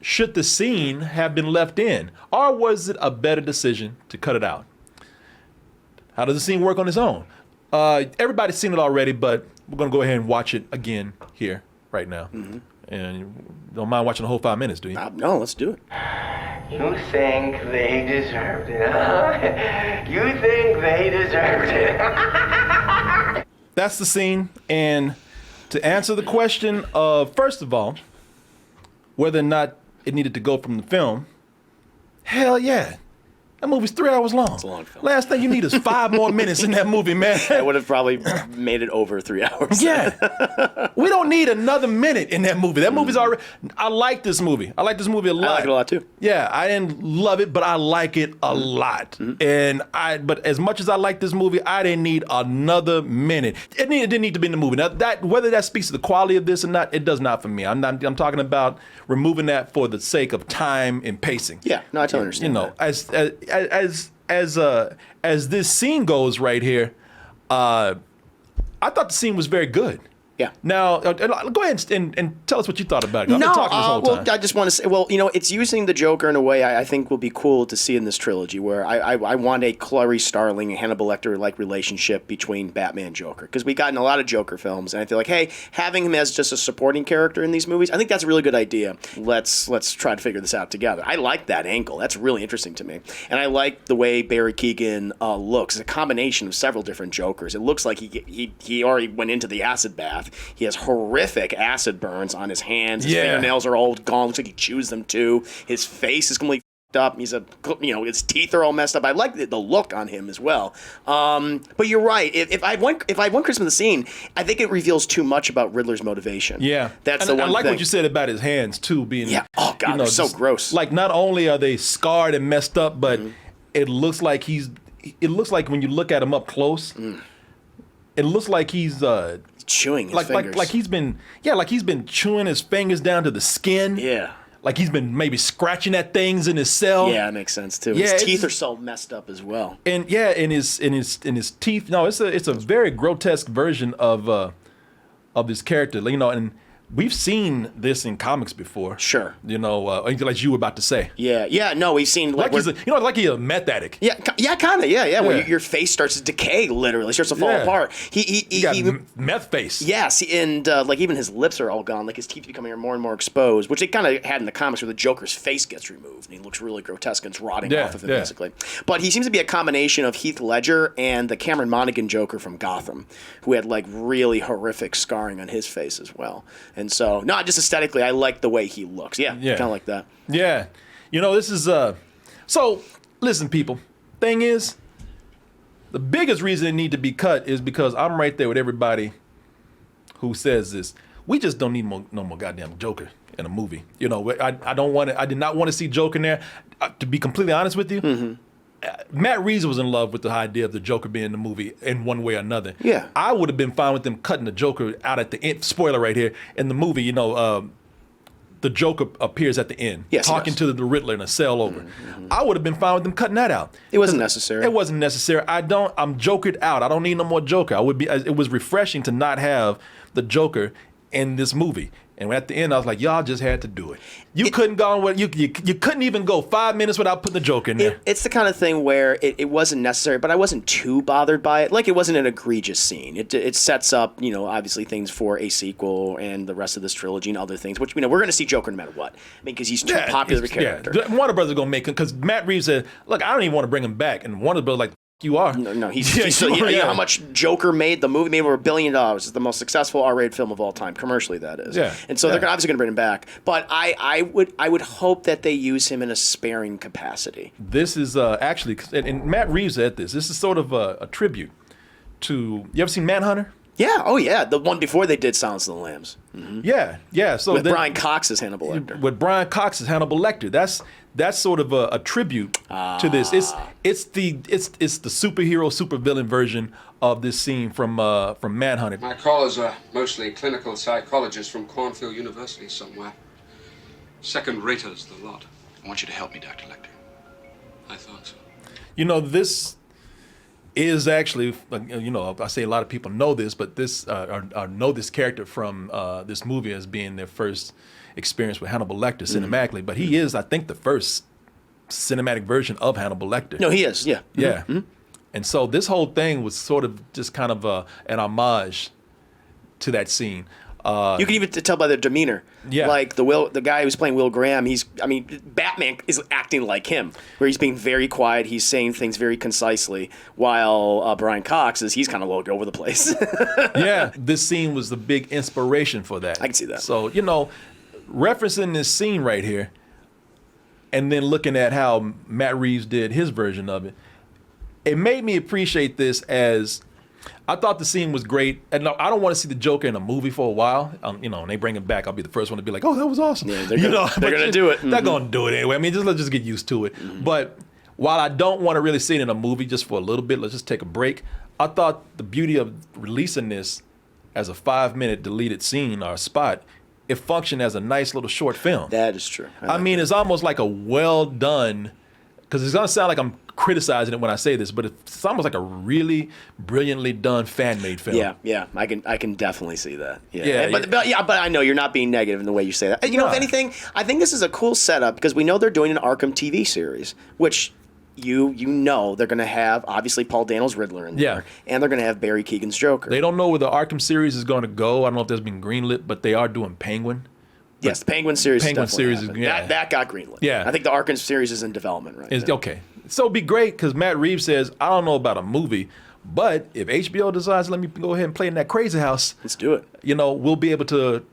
should the scene have been left in, or was it a better decision to cut it out? How does the scene work on its own? Everybody's seen it already, but we're gonna go ahead and watch it again here right now. Mm-hmm. And you don't mind watching the whole 5 minutes, do you? No, let's do it. You think they deserved it, huh? You think they deserved it. That's the scene. And to answer the question of, first of all, whether or not it needed to go from the film, hell yeah. That movie's 3 hours long. It's a long film. Last thing you need is 5 more minutes in that movie, man. I would have probably made it over 3 hours. Yeah. We don't need another minute in that movie. That movie's already... I like this movie. I like this movie a lot. I like it a lot, too. Yeah, I didn't love it, but I like it a lot. But as much as I like this movie, I didn't need another minute. It didn't need to be in the movie. Now, whether that speaks to the quality of this or not, it does not for me. I'm talking about removing that for the sake of time and pacing. Yeah, no, I totally understand. You know, as this scene goes right here, I thought the scene was very good. Yeah. Now, go ahead and tell us what you thought about it. I've been talking this whole time. I just want to say, it's using the Joker in a way I think will be cool to see in this trilogy, where I want a Clarice Starling and Hannibal Lecter-like relationship between Batman and Joker. Because we've gotten a lot of Joker films, and I feel like, hey, having him as just a supporting character in these movies, I think that's a really good idea. Let's try to figure this out together. I like that angle. That's really interesting to me. And I like the way Barry Keoghan looks. It's a combination of several different Jokers. It looks like he already went into the acid bath. He has horrific acid burns on his hands. His fingernails are all gone. Looks like he chews them too. His face is completely up. His teeth are all messed up. I like the look on him as well. But you're right. If I have one criticism of the scene, I think it reveals too much about Riddler's motivation. Yeah, that's the one I like thing. what you said about his hands too, being Oh god, they're so gross. Like not only are they scarred and messed up, but it looks like It looks like when you look at him up close, it looks like he's chewing his fingers. Like he's been chewing his fingers down to the skin. Yeah. Like he's been maybe scratching at things in his cell. Yeah, that makes sense too. Yeah, his teeth are so messed up as well. And in his teeth. No, it's a very grotesque version of this character. You know, and we've seen this in comics before. Sure. You know, like you were about to say. Yeah. No, we've seen like he's a meth addict. Yeah, kind of. Yeah. Where your face starts to decay, literally starts to fall apart. He got meth face. Yes, and like even his lips are all gone. Like his teeth becoming more and more exposed, which they kind of had in the comics, where the Joker's face gets removed and he looks really grotesque and it's rotting off of him basically. But he seems to be a combination of Heath Ledger and the Cameron Monaghan Joker from Gotham, who had like really horrific scarring on his face as well. And so, no, just aesthetically, I like the way he looks. Yeah. Kind of like that. Yeah. You know, this is, so, listen, people. Thing is, the biggest reason it need to be cut is because I'm right there with everybody who says this. We just don't need no more goddamn Joker in a movie. You know, I did not want to see Joker in there. To be completely honest with you, Matt Reeves was in love with the idea of the Joker being in the movie in one way or another. Yeah. I would have been fine with them cutting the Joker out at the end. Spoiler right here. In the movie, you know, the Joker appears at the end, talking to the Riddler in a cell over. I would have been fine with them cutting that out. It wasn't necessary. It wasn't necessary. I'm Jokered out. I don't need no more Joker. It was refreshing to not have the Joker in this movie. And at the end, I was like, y'all just had to do it. You couldn't even go 5 minutes without putting the Joker in there. It's the kind of thing where it wasn't necessary, but I wasn't too bothered by it. Like, it wasn't an egregious scene. It sets up, you know, obviously things for a sequel and the rest of this trilogy and other things, which, you know, we're going to see Joker no matter what. I mean, because he's too popular of a character. Yeah. Warner Brothers are going to make him, because Matt Reeves said, look, I don't even want to bring him back. And Warner Brothers like, you are. No, he's you know how much Joker made? The movie made over $1 billion. It's the most successful R-rated film of all time, commercially, that is. Yeah. And so they're obviously going to bring him back. But I would hope that they use him in a sparing capacity. This is actually, and Matt Reeves said this. This is sort of a tribute to. You ever seen Manhunter? Yeah. Oh, yeah. The one before they did Silence of the Lambs. Yeah. So with Brian Cox as Hannibal Lecter. With Brian Cox as Hannibal Lecter. That's sort of a tribute to this. It's the superhero, supervillain version of this scene from Manhunter. My callers are mostly clinical psychologists from Cornfield University somewhere. Second-raters, the lot. I want you to help me, Dr. Lecter. I thought so. You know, this is actually, I say a lot of people know this, but this or know this character from this movie as being their first experience with Hannibal Lecter cinematically. But he is, I think, the first cinematic version of Hannibal Lecter. No, he is. Yeah. Yeah. And so this whole thing was sort of just kind of an homage to that scene. You can even tell by the demeanor. Yeah. Like the guy who's playing Will Graham, Batman is acting like him, where he's being very quiet, he's saying things very concisely, while Brian Cox he's kind of all over the place. Yeah, this scene was the big inspiration for that. I can see that. So, referencing this scene right here, and then looking at how Matt Reeves did his version of it, it made me appreciate this as I thought the scene was great. And I don't want to see the Joker in a movie for a while. When they bring him back, I'll be the first one to be like, oh, that was awesome. Yeah, they're going to do it. They're going to do it anyway. I mean, let's just get used to it. But while I don't want to really see it in a movie just for a little bit, let's just take a break. I thought the beauty of releasing this as a 5-minute deleted scene or spot, it functioned as a nice little short film. That is true. I mean, it's almost like a well done, because it's going to sound like I'm criticizing it when I say this, but it's almost like a really brilliantly done fan-made film. Yeah, I can definitely see that. Yeah, but I know you're not being negative in the way you say that. If anything, I think this is a cool setup because we know they're doing an Arkham TV series, which they're going to have obviously Paul Dano's Riddler in there, and they're going to have Barry Keoghan's Joker. They don't know where the Arkham series is going to go. I don't know if that's been greenlit, but they are doing Penguin. Yes, the Penguin series. That got greenlit. Yeah, I think the Arkham series is in development right now. Okay, so it'd be great because Matt Reeves says, I don't know about a movie, but if HBO decides let me go ahead and play in that crazy house, let's do it. We'll be able to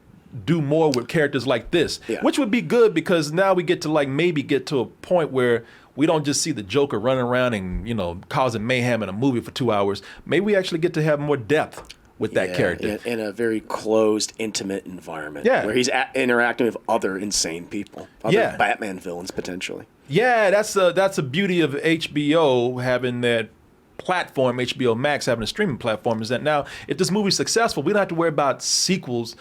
do more with characters like this, which would be good because now we get to maybe get to a point where we don't just see the Joker running around and causing mayhem in a movie for 2 hours. Maybe we actually get to have more depth with that character in a very closed, intimate environment. Where he's interacting with other insane people, other Batman villains potentially. Yeah, that's a beauty of HBO having that platform, HBO Max having a streaming platform, is that now if this movie's successful, we don't have to worry about sequels.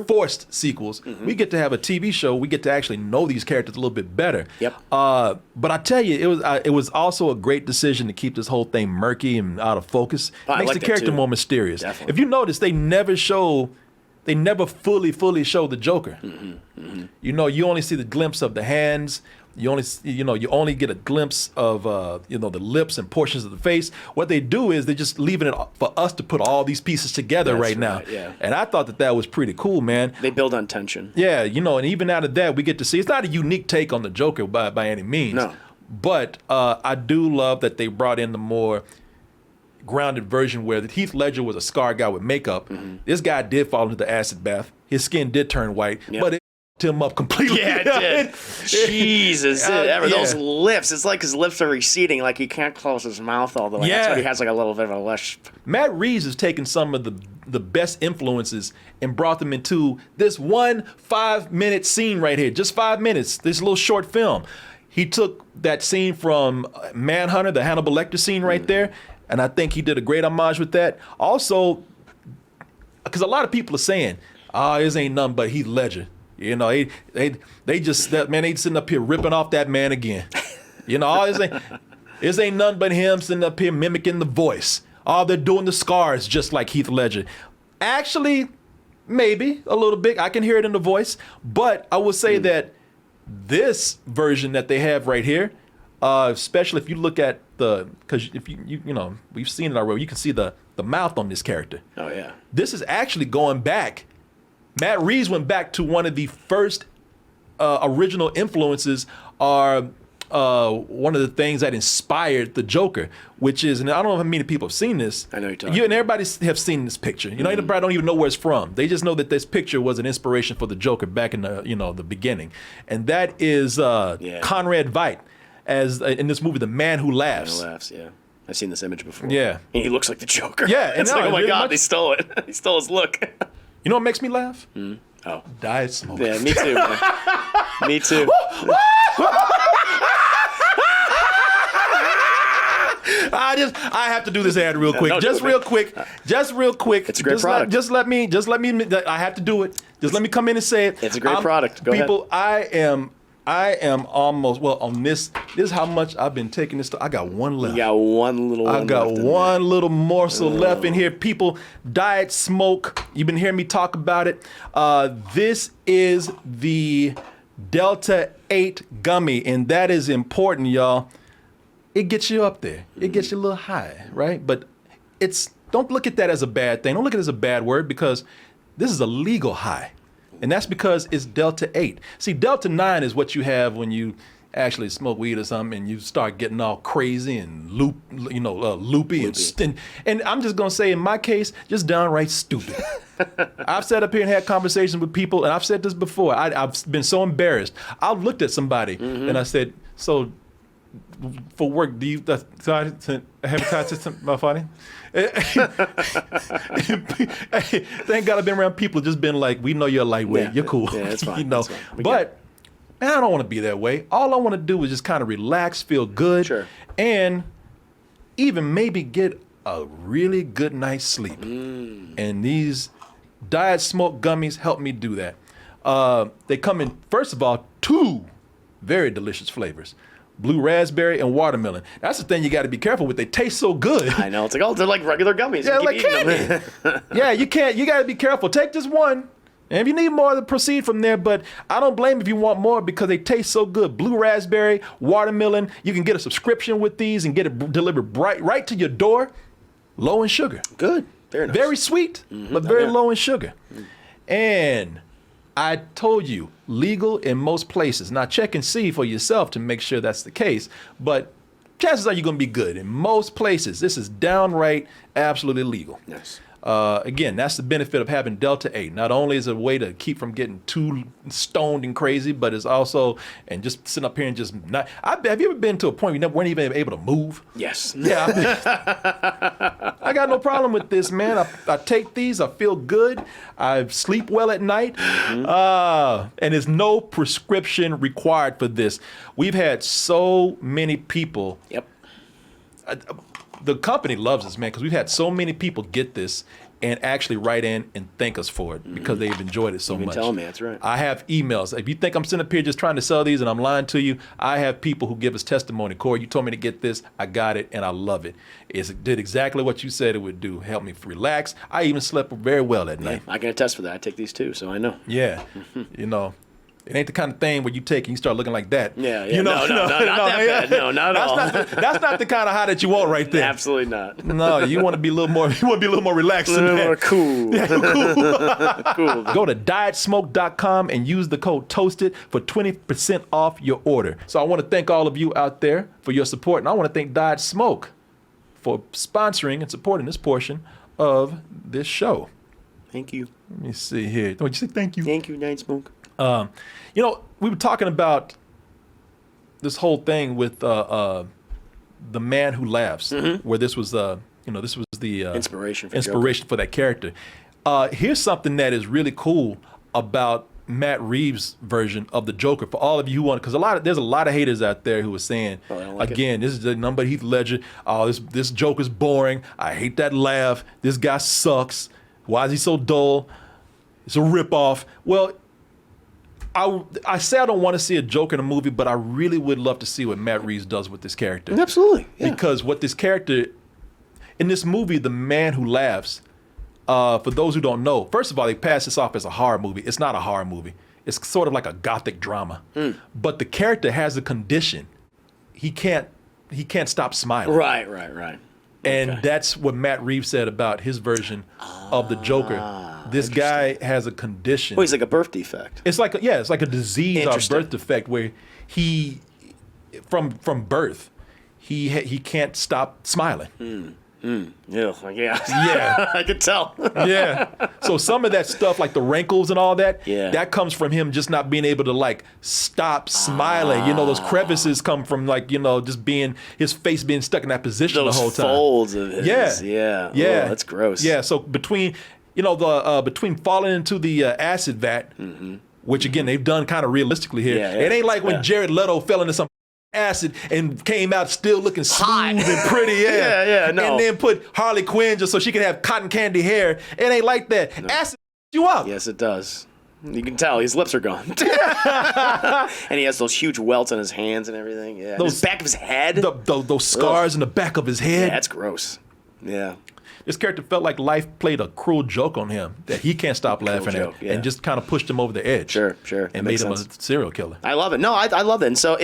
Forced sequels. We get to have a TV show. We get to actually know these characters a little bit better. Yep. But I tell you, it was also a great decision to keep this whole thing murky and out of focus. It makes the character more mysterious. Definitely. If you notice, they never fully show the Joker. You only see the glimpse of the hands. You only get a glimpse of the lips and portions of the face. What they do is they're just leaving it for us to put all these pieces together right now. Yeah. And I thought that was pretty cool, man. They build on tension. Yeah, and even out of that, we get to see it's not a unique take on the Joker by any means. No. But I do love that they brought in the more grounded version where Heath Ledger was a scar guy with makeup. This guy did fall into the acid bath. His skin did turn white, but it him up completely. Yeah, it did. Jesus. Those lips. It's like his lips are receding, like he can't close his mouth all the way. That's why he has like a little bit of a lisp. Matt Reeves has taken some of the best influences and brought them into this 1 5-minute scene right here. Just 5 minutes. This little short film. He took that scene from Manhunter, the Hannibal Lecter scene right there, and I think he did a great homage with that. Also, because a lot of people are saying, this ain't nothing but Heath Ledger. They just sitting up here ripping off that man again. This ain't nothing but him sitting up here mimicking the voice. They're doing the scars just like Heath Ledger. Actually, maybe a little bit. I can hear it in the voice. But I would say that this version that they have right here, especially if you look at because if we've seen it already, you can see the mouth on this character. Oh, yeah. This is actually going back. Matt Reeves went back to one of the first original influences are one of the things that inspired the Joker, which is, and I don't know how many people have seen this. I know you're talking. You and everybody have seen this picture. They probably don't even know where it's from. They just know that this picture was an inspiration for the Joker back in the beginning, and that is Conrad Veidt as in this movie, The Man Who Laughs. Man Who Laughs, yeah. I've seen this image before. Yeah, and he looks like the Joker. Yeah, it's like, oh my God, they stole it. They stole his look. You know what makes me laugh? Oh. Diet smoke. Yeah, me too, man. Me too. I have to do this ad real quick. Just real quick. It's a great product. Just let me, I have to do it. Just let me come in and say it. It's a great product. Go ahead. People, I am I am almost, well, on this is how much I've been taking this. I got one left. You got one little one I got left in one little morsel left in here. People, Diet Smoke, you've been hearing me talk about it. This is the Delta 8 gummy, and that is important, y'all. It gets you up there. It gets you a little high, right? But don't look at that as a bad thing. Don't look at it as a bad word, because this is a legal high. And that's because it's Delta 8. See, Delta 9 is what you have when you actually smoke weed or something and you start getting all crazy and loopy. And I'm just going to say, in my case, just downright stupid. I've sat up here and had conversations with people, and I've said this before. I've been so embarrassed. I looked at somebody and I said, so for work, do you have hepatitis, my funny? Thank God I've been around people just been like, we know you're a lightweight, Yeah, you're cool. yeah, that's fine, You know, that's fine. but man, I don't want to be that way. All I want to do is just kind of relax, feel good, Sure. and even maybe get a really good night's sleep. And these Diet Smoke gummies help me do that. They come in, first of all, 2 very delicious flavors. Blue raspberry and watermelon. That's the thing you got to be careful with. They taste so good. I know. It's like, they're like regular gummies. Yeah, You like keep eating candy. them. Yeah, you got to be careful. Take just one. And if you need more, then proceed from there. But I don't blame if you want more, because they taste so good. Blue raspberry, watermelon. You can get a subscription with these and get it delivered right to your door. Low in sugar. Good. Very nice. Very sweet, but very low in sugar. And I told you, legal in most places. Now check and see for yourself to make sure that's the case. But chances are you're going to be good. In most places, this is downright absolutely legal. Nice. Again, that's the benefit of having Delta 8. Not only is it a way to keep from getting too stoned and crazy, but it's also, and just sitting up here and just not. Have you ever been to a point where you weren't even able to move? Yes. Yeah. I got no problem with this, man. I take these, I feel good, I sleep well at night, and there's no prescription required for this. We've had so many people. Yep. The company loves us, man, because we've had so many people get this and actually write in and thank us for it because they've enjoyed it so You can much. tell me, that's right. I have emails. If you think I'm sitting up here just trying to sell these and I'm lying to you, I have people who give us testimony. Corey, you told me to get this. I got it, and I love it. It did exactly what you said it would do. Help me relax. I even slept very well at night. I can attest for that. I take these too, so I know. Yeah. You know, it ain't the kind of thing where you take and you start looking like that. Yeah, yeah. You know, No, not that bad. No, not at all. That's not the kind of high that you want right there. Absolutely not. No, you want to be a little more. You want to be a little more relaxed. A than little that. more cool. Yeah, cool. Cool. Go to dietsmoke.com and use the code TOASTED for 20% off your order. So I want to thank all of you out there for your support, and I want to thank Diet Smoke for sponsoring and supporting this portion of this show. Thank you. Let me see here. Don't you say thank you? Thank you, Night Smoke. You know, we were talking about this whole thing with The Man Who Laughs, where this was, this was the Inspiration for that character. Here's something that is really cool about Matt Reeves' version of the Joker. For all of you who want, because there's a lot of haters out there who are saying, again, this is the number Heath Ledger. Oh, this Joker's boring. I hate that laugh. This guy sucks. Why is he so dull? It's a ripoff. Well, I say I don't want to see a Joker in a movie, but I really would love to see what Matt Reeves does with this character. Absolutely. Yeah. Because what this character, in this movie, The Man Who Laughs, for those who don't know, first of all, they pass this off as a horror movie. It's not a horror movie. It's sort of like a gothic drama. But the character has a condition. He can't stop smiling. Right. And that's what Matt Reeves said about his version of the Joker. This guy has a condition. Well, he's like a birth defect. It's like a disease or birth defect where he, from birth, he can't stop smiling. Yeah. Yeah. I could tell. Yeah. So some of that stuff, like the wrinkles and all that, that comes from him just not being able to like stop smiling. You know, those crevices come from just being his face being stuck in that position the whole time. Those folds of his. Yeah. Oh, that's gross. Yeah. So between between falling into the acid vat, which again they've done kind of realistically here. It ain't like when Jared Leto fell into some acid and came out still looking smooth and pretty. Yeah, no. And then put Harley Quinn just so she could have cotton candy hair. It ain't like that. No. Acid you up. Yes, it does. You can tell his lips are gone. And he has those huge welts on his hands and everything. Yeah. Those- the back of his head. Those scars in the back of his head. Yeah, that's gross. Yeah. This character felt like life played a cruel joke on him that he can't stop laughing joke, at, yeah. and just kind of pushed him over the edge. Sure. And That made makes him sense. a serial killer. I love it. No, I love it. And so,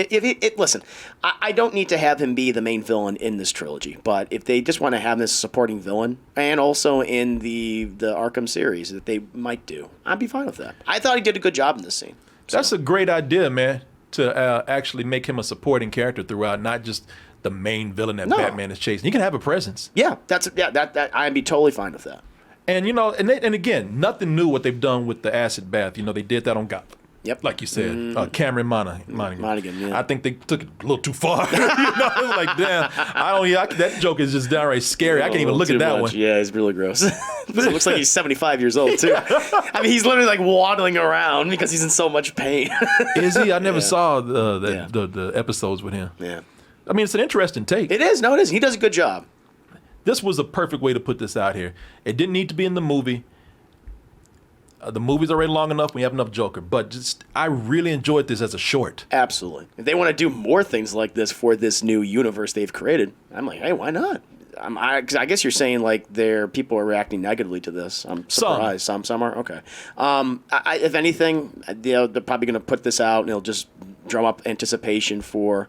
listen, I don't need to have him be the main villain in this trilogy, but if they just want to have this supporting villain, and also in the Arkham series that they might do, I'd be fine with that. I thought he did a good job in this scene. That's a great idea, man, to actually make him a supporting character throughout, not just the main villain that No. Batman is chasing. He can have a presence. Yeah, that I'd be totally fine with that. And, and again, nothing new what they've done with the acid bath. They did that on Gotham. Yep. Like you said, Cameron Monaghan. Monaghan, yeah. I think they took it a little too far. It's like, damn, that joke is just downright scary. I can't even look at that one. Yeah, it's really gross. It looks like he's 75 years old, too. I mean, he's literally like waddling around because he's in so much pain. Is he? I never saw the episodes with him. Yeah. I mean, it's an interesting take. It is. No, it is. He does a good job. This was a perfect way to put this out here. It didn't need to be in the movie. The movie's already long enough. We have enough Joker. But I really enjoyed this as a short. Absolutely. If they want to do more things like this for this new universe they've created, I'm like, hey, why not? I guess you're saying like people are reacting negatively to this. I'm surprised. Some are okay. If anything, they're probably going to put this out and it'll just drum up anticipation for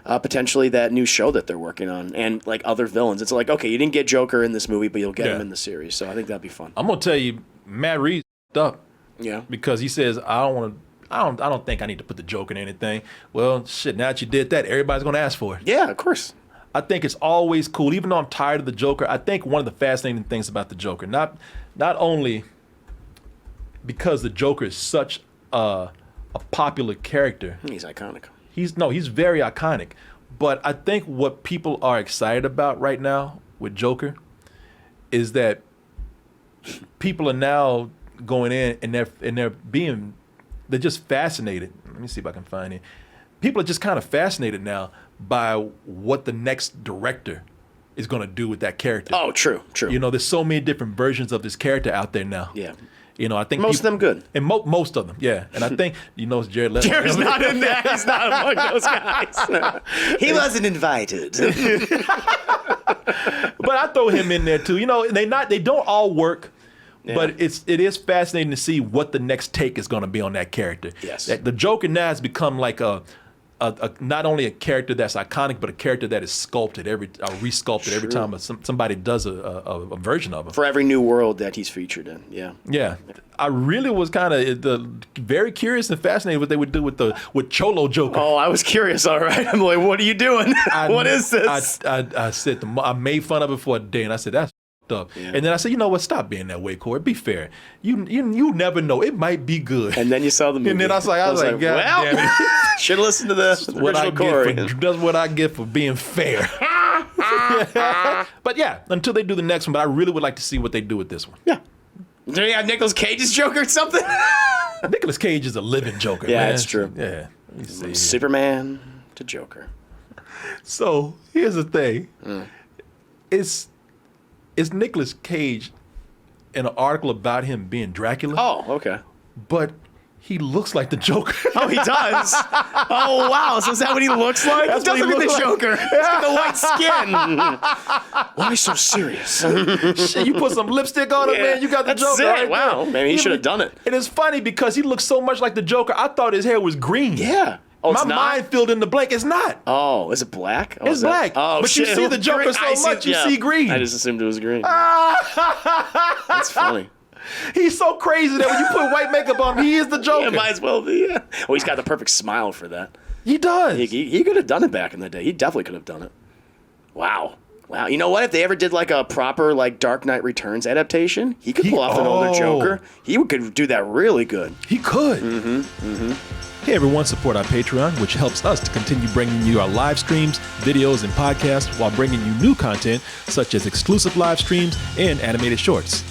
potentially that new show that they're working on and like other villains. It's like, okay, you didn't get Joker in this movie, but you'll get him in the series. So I think that'd be fun. I'm gonna tell you, Matt Reeves up. Yeah. Because he says I don't think I need to put the Joker in anything. Well, shit. Now that you did that, everybody's gonna ask for it. Yeah, of course. I think it's always cool, even though I'm tired of the Joker. I think one of the fascinating things about the Joker, not only because the Joker is such a popular character. He's iconic. He's very iconic. But I think what people are excited about right now with Joker is that people are now going in and they're just fascinated. Let me see if I can find it. People are just kind of fascinated now by what the next director is going to do with that character. Oh, true. There's so many different versions of this character out there now. Yeah. I think Most of them good. And most of them, yeah. And I think, it's Jared Leto. Jared's not in there. He's not among those guys. He wasn't invited. But I throw him in there too. They don't all work. Yeah. But it is fascinating to see what the next take is going to be on that character. Yes. The Joker now has become like a not only a character that's iconic, but a character that is resculpted every time somebody does a version of him. For every new world that he's featured in, yeah. Yeah, I really was kind of very curious and fascinated what they would do with Cholo Joker. Oh, I was curious. All right, I'm like, what are you doing? What is this? I said I made fun of it for a day, and I said that's up. Yeah. And then I said, you know what? Stop being that way, Corey. Be fair. You never know. It might be good. And then you saw the movie. And then I was like, God damn it. Should have listened to the original Corey. That's what I get for being fair. But yeah, until they do the next one. But I really would like to see what they do with this one. Yeah. Do you have Nicolas Cage's Joker or something? Nicolas Cage is a living Joker. Yeah, man. that's true. Yeah. Superman to Joker. So here's the thing. It's Nicolas Cage in an article about him being Dracula. Oh, okay. But he looks like the Joker. Oh, he does? Oh, wow. So is that what he looks like? That's he does what he look like the looks Joker. He's got the white skin. Why so serious? Shit, you put some lipstick on him, man. You got the That's Joker. it. Right Wow. there. Maybe he should have done it. And it's funny because he looks so much like the Joker. I thought his hair was green. Yeah. Oh, My it's not? mind filled in the blank. It's not. Oh, is it black? Oh, It's black. Oh, But shit. you see the Joker so much, you see green. I just assumed it was green. That's funny. He's so crazy that when you put white makeup on him, he is the Joker. Yeah, might as well be, yeah. Well, he's got the perfect smile for that. He does. He could have done it back in the day. He definitely could have done it. Wow. You know what? If they ever did like a proper like Dark Knight Returns adaptation, he could pull off an older Joker. He could do that really good. He could. Hey everyone, support our Patreon, which helps us to continue bringing you our live streams, videos, and podcasts while bringing you new content such as exclusive live streams and animated shorts.